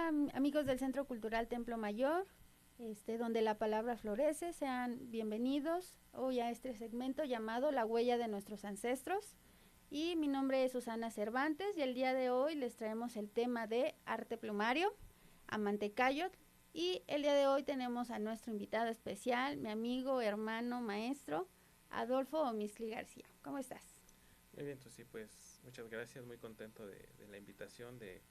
Hola amigos del Centro Cultural Templo Mayor, donde la palabra florece, sean bienvenidos hoy a este segmento llamado La huella de nuestros ancestros. Y mi nombre es Susana Cervantes y el día de hoy les traemos el tema de arte plumario, Amantecayot. Y el día de hoy tenemos a nuestro invitado especial, mi amigo, hermano, maestro, Adolfo Omisli García. ¿Cómo estás? Muy bien, pues sí, pues muchas gracias, muy contento de la invitación, de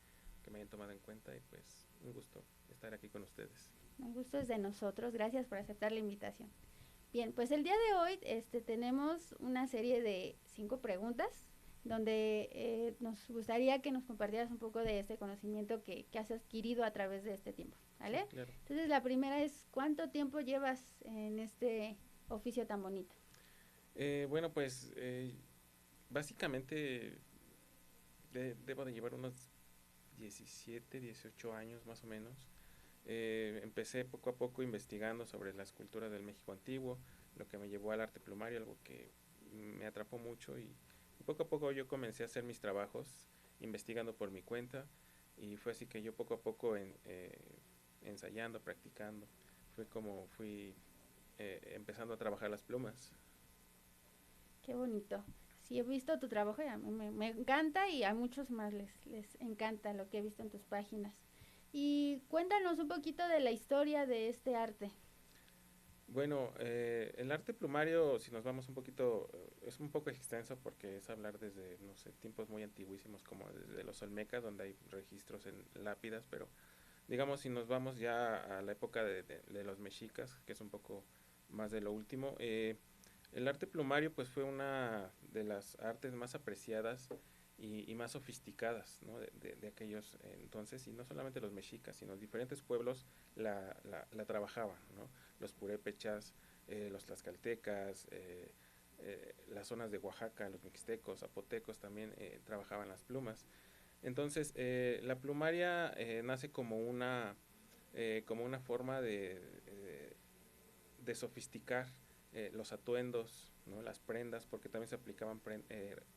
que me hayan tomado en cuenta y pues un gusto estar aquí con ustedes. Un gusto es de nosotros, gracias por aceptar la invitación. Bien, pues el día de hoy tenemos una serie de 5 preguntas donde nos gustaría que nos compartieras un poco de este conocimiento que has adquirido a través de este tiempo, Sí, ¿vale? claro. Entonces la primera es, ¿cuánto tiempo llevas en este oficio tan bonito? Bueno, pues básicamente debo de llevar unos 17, 18 años más o menos. Empecé poco a poco investigando sobre la escultura del México antiguo, lo que me llevó al arte plumario, algo que me atrapó mucho y poco a poco yo comencé a hacer mis trabajos investigando por mi cuenta y fue así que yo poco a poco ensayando, practicando, fue como fui empezando a trabajar las plumas. Qué bonito. Sí, he visto tu trabajo y a mí me encanta y a muchos más les encanta lo que he visto en tus páginas. Y cuéntanos un poquito de la historia de este arte. Bueno, el arte plumario, si nos vamos un poquito, es un poco extenso porque es hablar desde, no sé, tiempos muy antiguísimos como desde los olmecas, donde hay registros en lápidas, pero digamos si nos vamos ya a la época de los mexicas, que es un poco más de lo último, el arte plumario pues fue una de las artes más apreciadas y más sofisticadas, ¿no? De aquellos entonces, y no solamente los mexicas, sino diferentes pueblos la trabajaban, ¿no? Los purépechas, los tlaxcaltecas, las zonas de Oaxaca, los mixtecos, zapotecos también trabajaban las plumas. Entonces, la plumaria nace como una forma de sofisticar los atuendos, ¿no? Las prendas, porque también se aplicaban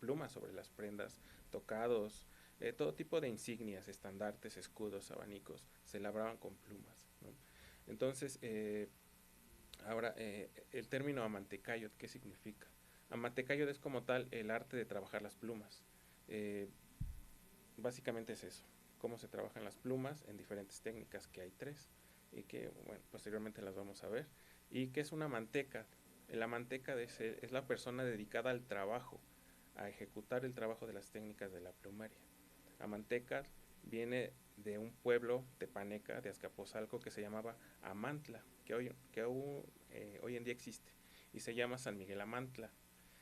plumas sobre las prendas, tocados, todo tipo de insignias, estandartes, escudos, abanicos, se labraban con plumas, ¿no? Entonces, ahora, el término amantecayot, ¿qué significa? Amantecayot es como tal el arte de trabajar las plumas. Eh, Básicamente es eso, cómo se trabajan las plumas en diferentes técnicas, que hay tres, y que, bueno, posteriormente las vamos a ver. ¿Y qué es una manteca? La manteca es la persona dedicada al trabajo, a ejecutar el trabajo de las técnicas de la plumaria. Amanteca viene de un pueblo tepaneca de Azcapotzalco que se llamaba Amantla, hoy en día existe, y se llama San Miguel Amantla.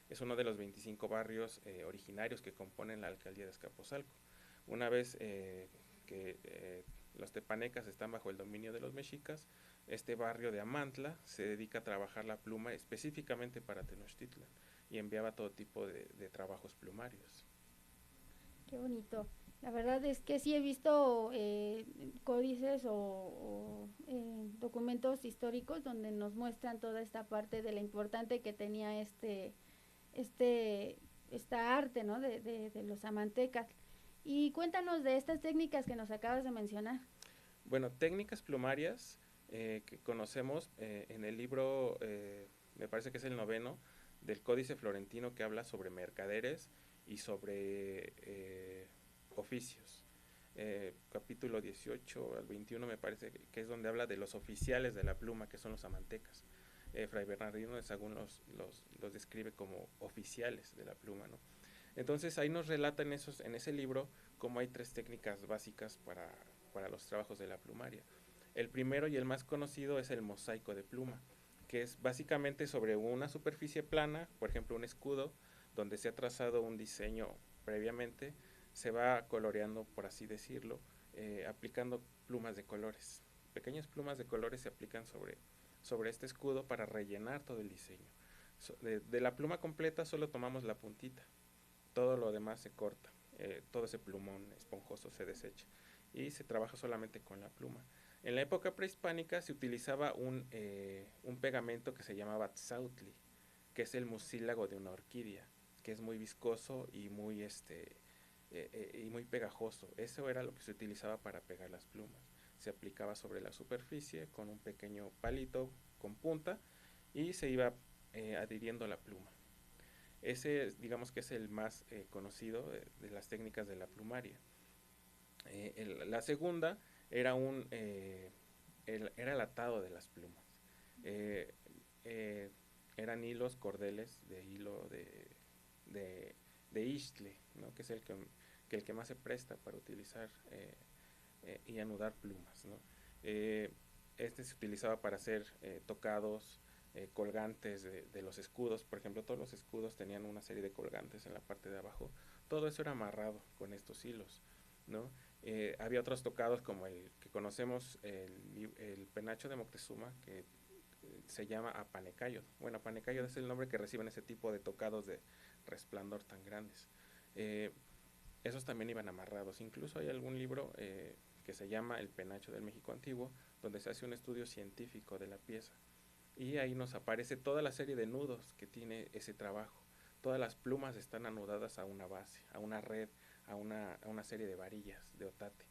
Es uno de los 25 barrios originarios que componen la alcaldía de Azcapotzalco. Una vez los tepanecas están bajo el dominio de los mexicas, este barrio de Amantla se dedica a trabajar la pluma específicamente para Tenochtitlan y enviaba todo tipo de trabajos plumarios. Qué bonito. La verdad es que sí he visto códices documentos históricos donde nos muestran toda esta parte de la importante que tenía este, esta arte, ¿no? De los amantecas. Y cuéntanos de estas técnicas que nos acabas de mencionar. Bueno, técnicas plumarias que conocemos en el libro, me parece que es el noveno, del Códice Florentino que habla sobre mercaderes y sobre oficios. Capítulo 18 al 21 me parece que es donde habla de los oficiales de la pluma, que son los amantecas. Fray Bernardino de Sahagún los describe como oficiales de la pluma, ¿no? Entonces ahí nos relata en ese libro cómo hay tres técnicas básicas para los trabajos de la plumaria. El primero y el más conocido es el mosaico de pluma, que es básicamente sobre una superficie plana, por ejemplo un escudo, donde se ha trazado un diseño previamente, se va coloreando, por así decirlo, aplicando plumas de colores. Pequeñas plumas de colores se aplican sobre este escudo para rellenar todo el diseño. De la pluma completa solo tomamos la puntita, todo lo demás se corta, todo ese plumón esponjoso se desecha y se trabaja solamente con la pluma. En la época prehispánica se utilizaba un pegamento que se llamaba tzautli, que es el mucílago de una orquídea, que es muy viscoso y muy y muy pegajoso. Eso era lo que se utilizaba para pegar las plumas. Se aplicaba sobre la superficie con un pequeño palito con punta y se iba adhiriendo a la pluma. Ese, digamos que es el más conocido de las técnicas de la plumaria. La segunda era era el atado de las plumas. Eh, eh, Eran hilos, cordeles de hilo de, de istle, ¿no? Que es el que más se presta para utilizar y anudar plumas, ¿no? Eh, este se utilizaba para hacer tocados, colgantes de los escudos. Por ejemplo, todos los escudos tenían una serie de colgantes en la parte de abajo. Todo eso era amarrado con estos hilos, ¿no? Había otros tocados como el que conocemos, el penacho de Moctezuma, que se llama apanecayod. Bueno, apanecayod es el nombre que reciben ese tipo de tocados de resplandor tan grandes. Esos también iban amarrados. Incluso hay algún libro que se llama El penacho del México Antiguo, donde se hace un estudio científico de la pieza. Y ahí nos aparece toda la serie de nudos que tiene ese trabajo. Todas las plumas están anudadas a una base, a una red, a una serie de varillas de otate.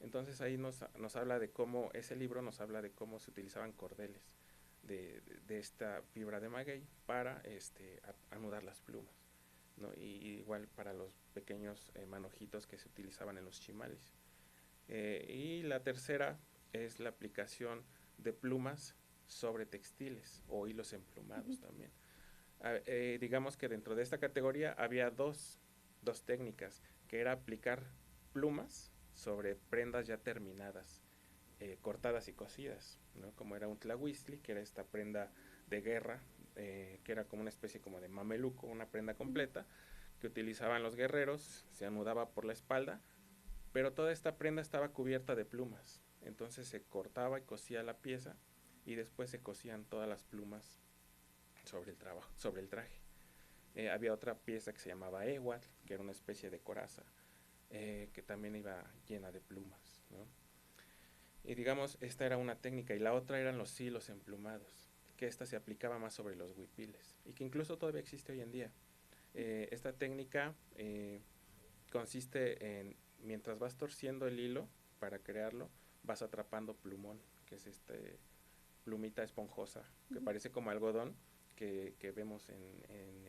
Entonces ahí nos habla de cómo, ese libro nos habla de cómo se utilizaban cordeles de esta fibra de maguey para anudar las plumas, ¿no? Y igual para los pequeños manojitos que se utilizaban en los chimales. Y la tercera es la aplicación de plumas sobre textiles o hilos emplumados también. Digamos que dentro de esta categoría había dos técnicas, que era aplicar plumas sobre prendas ya terminadas, cortadas y cosidas, ¿no? Como era un tlahuistli, que era esta prenda de guerra, que era como una especie como de mameluco, una prenda completa, que utilizaban los guerreros, se anudaba por la espalda, pero toda esta prenda estaba cubierta de plumas. Entonces se cortaba y cosía la pieza y después se cosían todas las plumas sobre el traje. Había otra pieza que se llamaba ewat, que era una especie de coraza, que también iba llena de plumas, ¿no? Y digamos, esta era una técnica, y la otra eran los hilos emplumados, que esta se aplicaba más sobre los huipiles, y que incluso todavía existe hoy en día. Esta técnica consiste en, mientras vas torciendo el hilo para crearlo, vas atrapando plumón, que es plumita esponjosa, que parece como algodón, que vemos en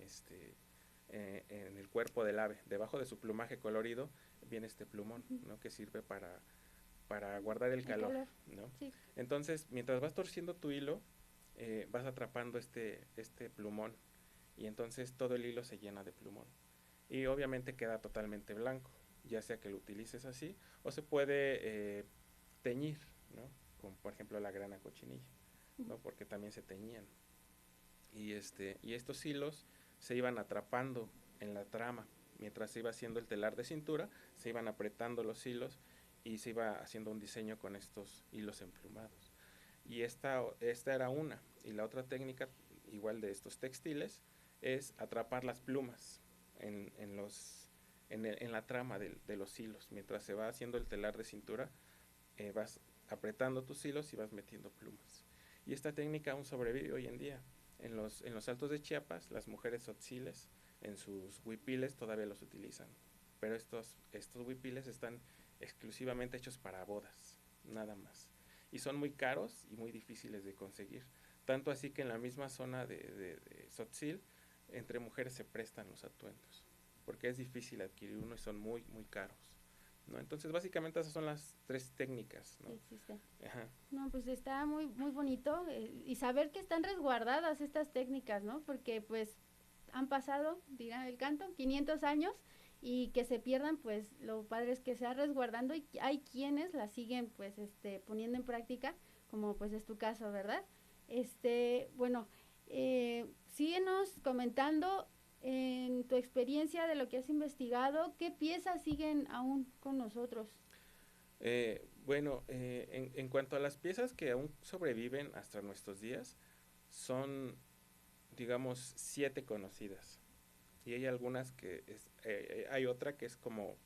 el cuerpo del ave. Debajo de su plumaje colorido viene este plumón, ¿no? Que sirve para guardar el calor, ¿no? Sí. Entonces, mientras vas torciendo tu hilo, vas atrapando este plumón, y entonces todo el hilo se llena de plumón. Y obviamente queda totalmente blanco, ya sea que lo utilices así, o se puede teñir, ¿no? Como por ejemplo la grana cochinilla, ¿no? Porque también se teñían. Y estos hilos se iban atrapando en la trama. Mientras se iba haciendo el telar de cintura, se iban apretando los hilos y se iba haciendo un diseño con estos hilos emplumados. Y esta era una. Y la otra técnica, igual de estos textiles, es atrapar las plumas en la trama de los hilos. Mientras se va haciendo el telar de cintura, vas apretando tus hilos y vas metiendo plumas. Y esta técnica aún sobrevive hoy en día. En los altos de Chiapas, las mujeres tzotziles en sus huipiles todavía los utilizan. Pero estos huipiles están exclusivamente hechos para bodas, nada más. Y son muy caros y muy difíciles de conseguir. Tanto así que en la misma zona de Tzotzil, entre mujeres se prestan los atuendos, porque es difícil adquirir uno y son muy, muy caros, ¿no? Entonces, básicamente esas son las tres técnicas, ¿no? Existen. Ajá. No, pues está muy, muy bonito y saber que están resguardadas estas técnicas, ¿no? Porque pues han pasado, dirá el canto, 500 años y que se pierdan, pues lo padre es que se va resguardando y hay quienes la siguen pues poniendo en práctica, como pues es tu caso, ¿verdad? Bueno, síguenos comentando en tu experiencia de lo que has investigado, ¿qué piezas siguen aún con nosotros? Bueno, en cuanto a las piezas que aún sobreviven hasta nuestros días, son, digamos, 7 conocidas. Y hay algunas hay otra que es como,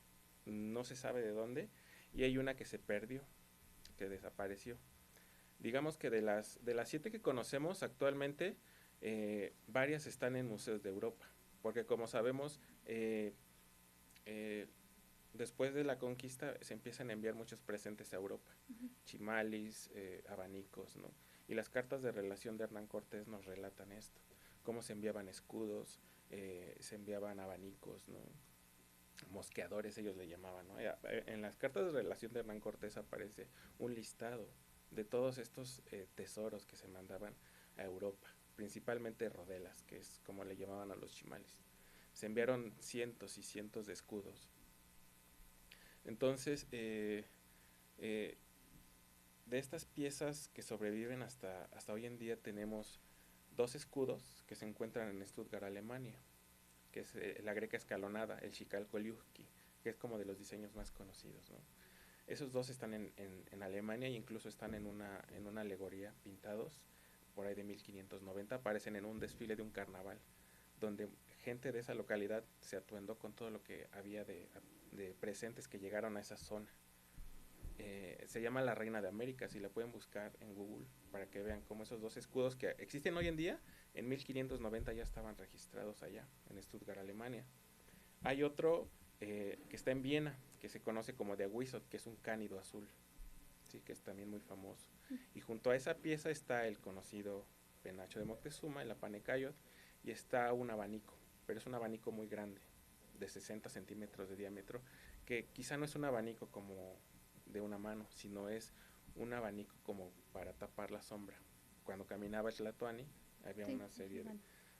no se sabe de dónde, y hay una que se perdió, que desapareció. Digamos que de las 7 que conocemos actualmente, varias están en museos de Europa, porque como sabemos, después de la conquista se empiezan a enviar muchos presentes a Europa, Ujú. chimalis, abanicos, ¿no? Y las cartas de relación de Hernán Cortés nos relatan esto, cómo se enviaban escudos, se enviaban abanicos, ¿no? Mosqueadores ellos le llamaban, ¿no? En las cartas de relación de Hernán Cortés aparece un listado de todos estos tesoros que se mandaban a Europa, principalmente rodelas, que es como le llamaban a los chimales. Se enviaron cientos y cientos de escudos. Entonces, eh, de estas piezas que sobreviven hasta hoy en día tenemos dos escudos que se encuentran en Stuttgart, Alemania, que es la greca escalonada, el Chikal Koliuski, que es como de los diseños más conocidos, ¿no? Esos dos están en Alemania e incluso están en una alegoría pintados por ahí de 1590, aparecen en un desfile de un carnaval, donde gente de esa localidad se atuendó con todo lo que había de presentes que llegaron a esa zona. Se llama la Reina de América, si la pueden buscar en Google para que vean cómo esos dos escudos que existen hoy en día, en 1590 ya estaban registrados allá, en Stuttgart, Alemania. Hay otro que está en Viena, que se conoce como de Aguizot, que es un cánido azul, sí, que es también muy famoso. Y junto a esa pieza está el conocido penacho de Moctezuma, el Apanecayot, y está un abanico, pero es un abanico muy grande, de 60 centímetros de diámetro, que quizá no es un abanico como de una mano, sino es un abanico como para tapar la sombra. Cuando caminaba Tlatoani, había Sí, una serie bueno,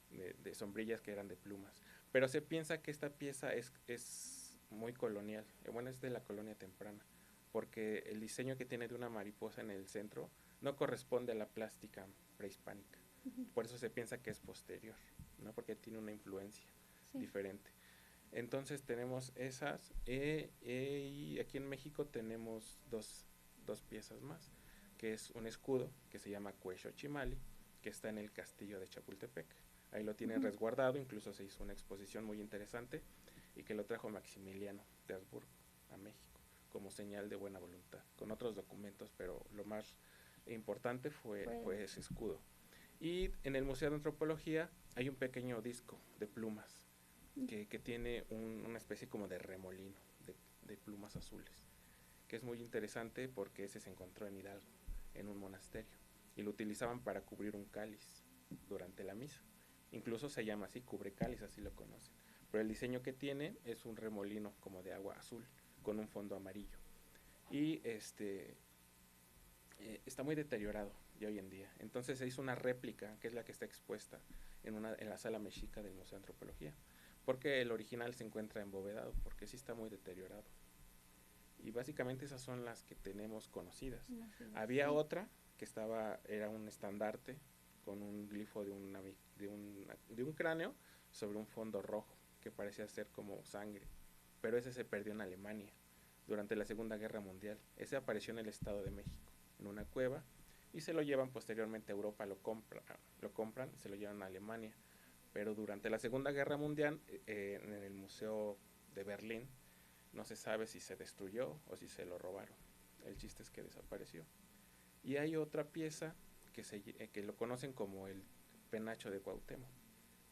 de sombrillas que eran de plumas. Pero se piensa que esta pieza es muy colonial, bueno, es de la colonia temprana, porque el diseño que tiene de una mariposa en el centro no corresponde a la plástica prehispánica. ujú, Por eso se piensa que es posterior, ¿no? Porque tiene una influencia sí, diferente. Entonces tenemos esas y aquí en México tenemos dos piezas más, que es un escudo que se llama Cuello Chimali, que está en el castillo de Chapultepec. Ahí lo tienen ujú, resguardado, incluso se hizo una exposición muy interesante y que lo trajo Maximiliano de Habsburgo a México como señal de buena voluntad, con otros documentos, pero lo más importante fue, fue ese escudo. Y en el Museo de Antropología hay un pequeño disco de plumas mm, que tiene una especie como de remolino de plumas azules, que es muy interesante porque ese se encontró en Hidalgo, en un monasterio, y lo utilizaban para cubrir un cáliz durante la misa. Incluso se llama así, cubre cáliz, así lo conocen. Pero el diseño que tiene es un remolino como de agua azul, con un fondo amarillo. Y está muy deteriorado ya hoy en día. Entonces se hizo una réplica, que es la que está expuesta en la sala mexica del Museo de Antropología, porque el original se encuentra embovedado, porque sí está muy deteriorado. Y básicamente esas son las que tenemos conocidas. no sé, Había sí, otra que era un estandarte con un glifo de un cráneo sobre un fondo rojo, que parecía ser como sangre, pero ese se perdió en Alemania durante la Segunda Guerra Mundial. Ese apareció en el Estado de México, en una cueva, y se lo llevan posteriormente a Europa, lo compran, se lo llevan a Alemania. Pero durante la Segunda Guerra Mundial, en el Museo de Berlín, no se sabe si se destruyó o si se lo robaron. El chiste es que desapareció. Y hay otra pieza que lo conocen como el penacho de Cuauhtémoc,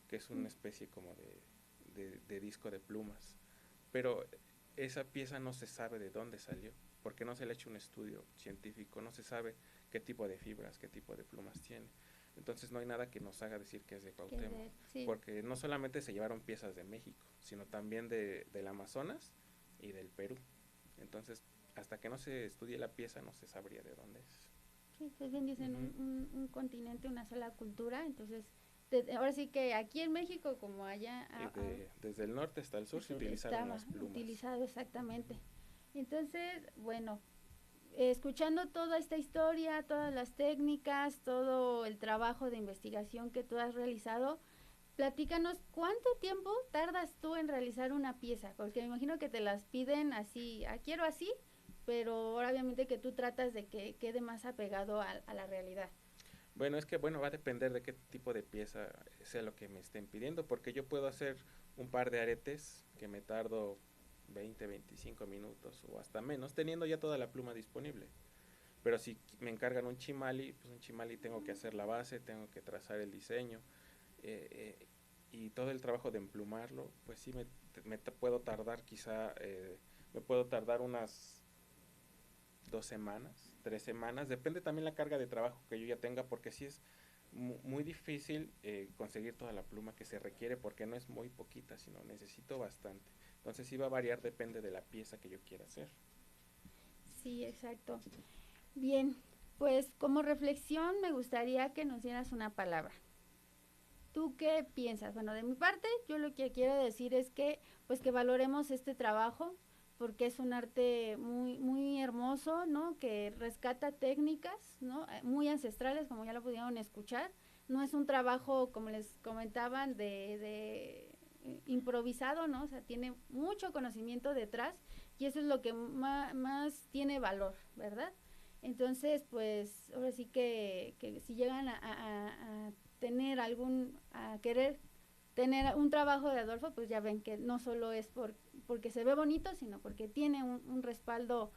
que es mm, una especie como de disco de plumas. Pero esa pieza no se sabe de dónde salió, porque no se le ha hecho un estudio científico, no se sabe qué tipo de fibras, qué tipo de plumas tiene. Entonces no hay nada que nos haga decir que es de que Cuauhtémoc, sí, porque no solamente se llevaron piezas de México, sino también del Amazonas y del Perú. Entonces, hasta que no se estudie la pieza, no se sabría de dónde es. sí, pues bien dicen Ujú. un continente, una sola cultura, entonces ahora sí que aquí en México como allá Desde el norte hasta el sur se utilizaron estaba las plumas. utilizado exactamente. Entonces, bueno, escuchando toda esta historia, todas las técnicas, todo el trabajo de investigación que tú has realizado, platícanos cuánto tiempo tardas tú en realizar una pieza, porque me imagino que te las piden así, quiero así, pero obviamente que tú tratas de que quede más apegado a la realidad. Bueno, es que bueno, va a depender de qué tipo de pieza sea lo que me estén pidiendo, porque yo puedo hacer un par de aretes que me tardo 20, 25 minutos o hasta menos, teniendo ya toda la pluma disponible. Pero si me encargan un chimali, pues un chimali tengo que hacer la base, tengo que trazar el diseño eh, y todo el trabajo de emplumarlo, pues sí me puedo tardar quizá me puedo tardar unas 2 semanas, 3 semanas, depende también la carga de trabajo que yo ya tenga, porque sí es muy difícil conseguir toda la pluma que se requiere, porque no es muy poquita, sino necesito bastante. Entonces sí va a variar, depende de la pieza que yo quiera hacer. Sí, exacto. Bien, pues como reflexión me gustaría que nos dieras una palabra. ¿Tú qué piensas? Bueno, de mi parte, yo lo que quiero decir es que, pues que valoremos este trabajo, porque es un arte muy, muy hermoso, ¿no? Que rescata técnicas, ¿no? Muy ancestrales, como ya lo pudieron escuchar. No es un trabajo, como les comentaban, de improvisado, ¿no? O sea, tiene mucho conocimiento detrás y eso es lo que más tiene valor, ¿verdad? Entonces, pues, ahora sí que si llegan a tener a querer tener un trabajo de Adolfo, pues ya ven que no solo es porque se ve bonito, sino porque tiene un respaldo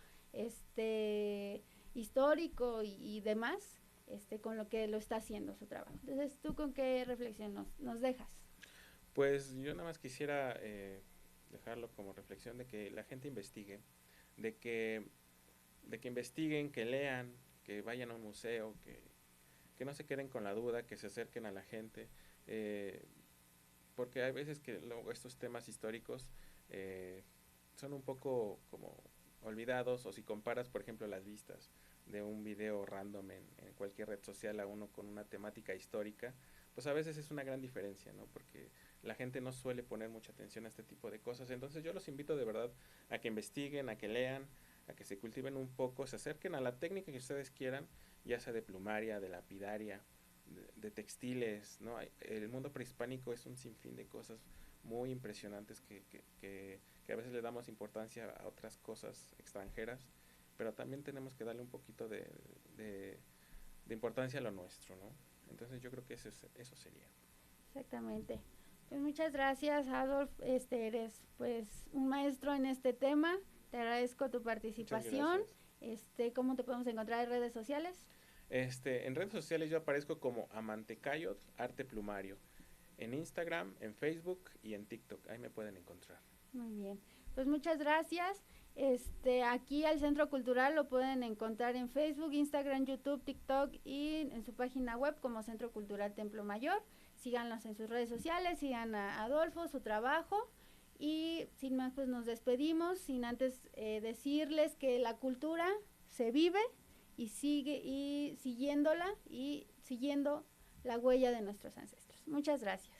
histórico y demás, con lo que lo está haciendo su trabajo. Entonces, ¿tú con qué reflexión nos dejas? Pues yo nada más quisiera dejarlo como reflexión de que la gente investigue, de que, de que investiguen, que lean, que vayan a un museo, que no se queden con la duda, que se acerquen a la gente, eh, porque hay veces que luego estos temas históricos eh, son un poco como olvidados, o si comparas, por ejemplo, las vistas de un video random en cualquier red social a uno con una temática histórica, pues a veces es una gran diferencia, ¿no? Porque la gente no suele poner mucha atención a este tipo de cosas. Entonces yo los invito de verdad a que investiguen, a que lean, a que se cultiven un poco, se acerquen a la técnica que ustedes quieran, ya sea de plumaria, de lapidaria, de textiles, ¿no? El mundo prehispánico es un sinfín de cosas muy impresionantes que a veces le damos importancia a otras cosas extranjeras, pero también tenemos que darle un poquito de, de importancia a lo nuestro, ¿no? Entonces yo creo que eso sería. Exactamente. Pues muchas gracias, Adolf. Eres pues un maestro en este tema. Te agradezco tu Muchas participación. gracias. ¿Cómo te podemos encontrar en redes sociales? En redes sociales yo aparezco como Amantecayot Arte Plumario. En Instagram, en Facebook y en TikTok. Ahí me pueden encontrar. Muy bien. Pues muchas gracias. Aquí al Centro Cultural lo pueden encontrar en Facebook, Instagram, YouTube, TikTok y en su página web como Centro Cultural Templo Mayor. Síganlos en sus redes sociales, sigan a Adolfo, su trabajo. Y sin más, pues nos despedimos, sin antes decirles que la cultura se vive y sigue y siguiéndola y siguiendo la huella de nuestros ancestros. Muchas gracias.